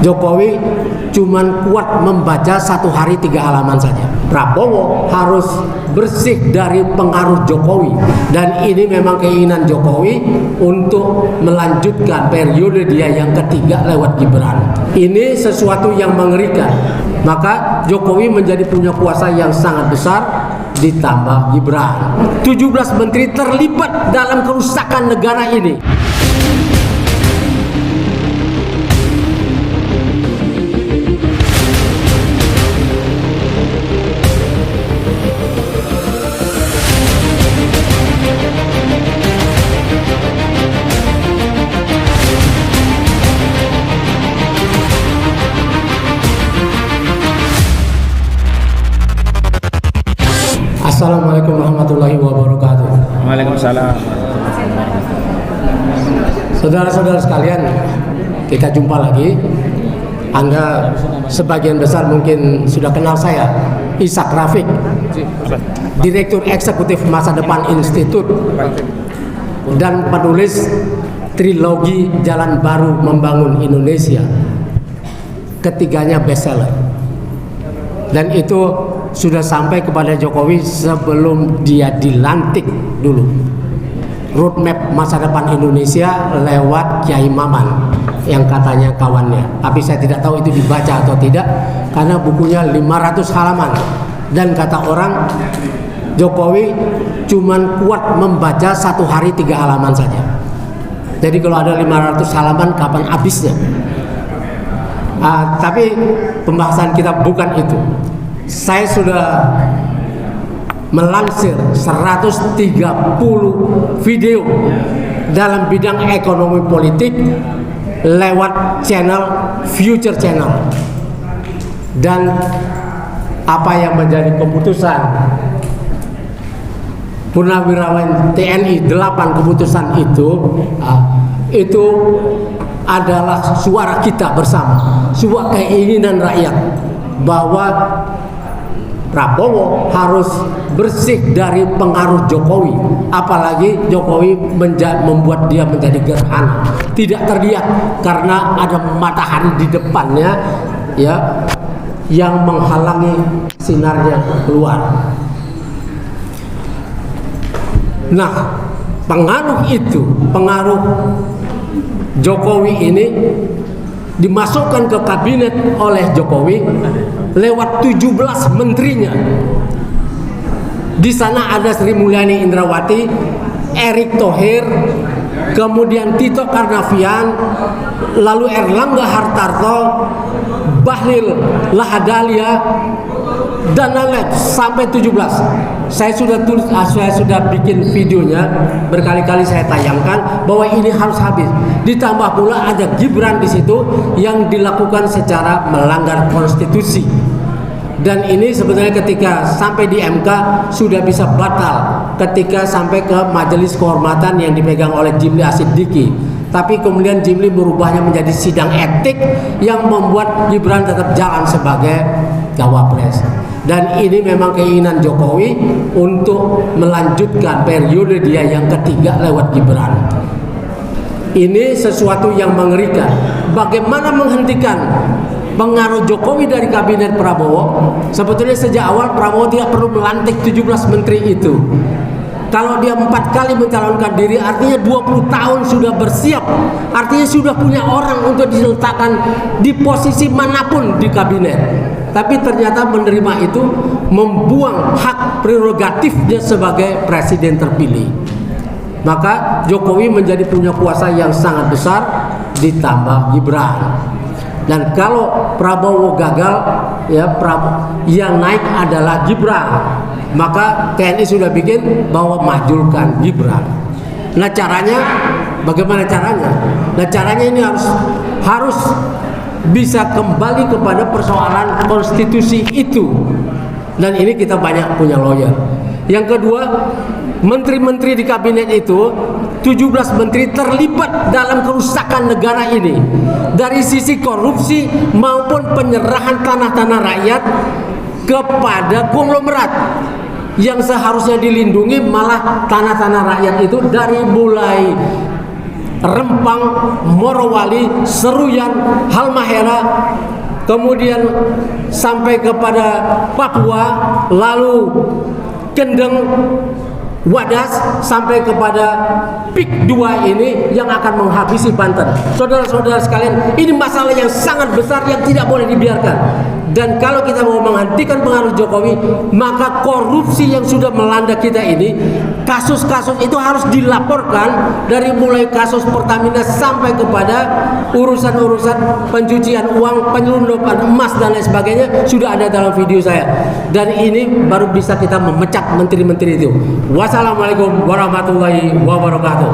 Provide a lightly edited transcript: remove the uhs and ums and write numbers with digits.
Jokowi cuman kuat membaca 1 hari 3 halaman saja. Prabowo harus bersih dari pengaruh Jokowi, dan ini memang keinginan Jokowi untuk melanjutkan periode dia yang ketiga lewat Gibran. Ini sesuatu yang mengerikan. Maka Jokowi menjadi punya kuasa yang sangat besar, ditambah Gibran. 17 menteri terlibat dalam kerusakan negara ini. Assalamualaikum warahmatullahi wabarakatuh. Waalaikumsalam. Saudara-saudara sekalian, kita jumpa lagi. Anda sebagian besar mungkin sudah kenal saya, Ishak Rafiq, Direktur Eksekutif Masa Depan Institut dan penulis trilogi Jalan Baru Membangun Indonesia. Ketiganya bestseller. Dan itu sudah sampai kepada Jokowi sebelum dia dilantik dulu. Roadmap masa depan Indonesia lewat Kiai Maman yang katanya kawannya. Tapi saya tidak tahu itu dibaca atau tidak, karena bukunya 500 halaman. Dan kata orang, Jokowi cuman kuat membaca 1 hari 3 halaman saja. Jadi kalau ada 500 halaman, kapan habisnya? Tapi pembahasan kita bukan itu. Saya sudah melansir 130 video dalam bidang ekonomi politik lewat channel Future Channel. Dan apa yang menjadi keputusan Purnawirawan TNI 8 keputusan itu adalah suara kita bersama, suara keinginan rakyat bahwa Prabowo harus bersih dari pengaruh Jokowi, apalagi Jokowi membuat dia menjadi gerhana, tidak terlihat karena ada matahari di depannya, ya, yang menghalangi sinarnya keluar. Nah, pengaruh Jokowi ini dimasukkan ke kabinet oleh Jokowi lewat 17 menterinya. Di sana ada Sri Mulyani Indrawati, Erick Thohir, kemudian Tito Karnavian, lalu Erlangga Hartarto, Bahlil Lahadalia, dan lain-lain sampai 17. Saya sudah bikin videonya, berkali-kali saya tayangkan bahwa ini harus habis. Ditambah pula ada Gibran di situ yang dilakukan secara melanggar konstitusi. Dan ini sebenarnya ketika sampai di MK sudah bisa batal ketika sampai ke Majelis Kehormatan yang dipegang oleh Jimli Asidiki. Tapi kemudian Jimli merubahnya menjadi sidang etik yang membuat Gibran tetap jalan sebagai cawapres. Dan ini memang keinginan Jokowi untuk melanjutkan periode dia yang ketiga lewat Gibran. Ini sesuatu yang mengerikan. Bagaimana menghentikan pengaruh Jokowi dari kabinet Prabowo? Sebetulnya sejak awal Prabowo tidak perlu melantik 17 menteri itu. Kalau dia 4 kali mencalonkan diri, artinya 20 tahun sudah bersiap. Artinya sudah punya orang untuk diletakkan di posisi manapun di kabinet. Tapi ternyata menerima itu membuang hak prerogatifnya sebagai presiden terpilih. Maka Jokowi menjadi punya kuasa yang sangat besar, ditambah Gibran. Dan kalau Prabowo gagal, yang naik adalah Gibran. Maka TNI sudah bikin bahwa majulkan Gibran. Nah, caranya bagaimana caranya? Nah, caranya ini harus bisa kembali kepada persoalan konstitusi itu. Dan ini kita banyak punya lawyer. Yang kedua, menteri-menteri di kabinet itu 17 menteri terlibat dalam kerusakan negara ini, dari sisi korupsi maupun penyerahan tanah-tanah rakyat kepada konglomerat yang seharusnya dilindungi. Malah tanah-tanah rakyat itu dari mulai Rempang, Morowali, Seruyan, Halmahera, kemudian sampai kepada Papua, lalu Kendeng, Wadas, sampai kepada PIK 2 ini yang akan menghabisi Banten. Saudara-saudara sekalian, ini masalah yang sangat besar yang tidak boleh dibiarkan. Dan kalau kita mau menghentikan pengaruh Jokowi, maka korupsi yang sudah melanda kita ini, kasus-kasus itu harus dilaporkan, dari mulai kasus Pertamina sampai kepada urusan-urusan pencucian uang, penyelundupan emas dan lain sebagainya, sudah ada dalam video saya. Dan ini baru bisa kita memecat menteri-menteri itu. Wassalamualaikum warahmatullahi wabarakatuh.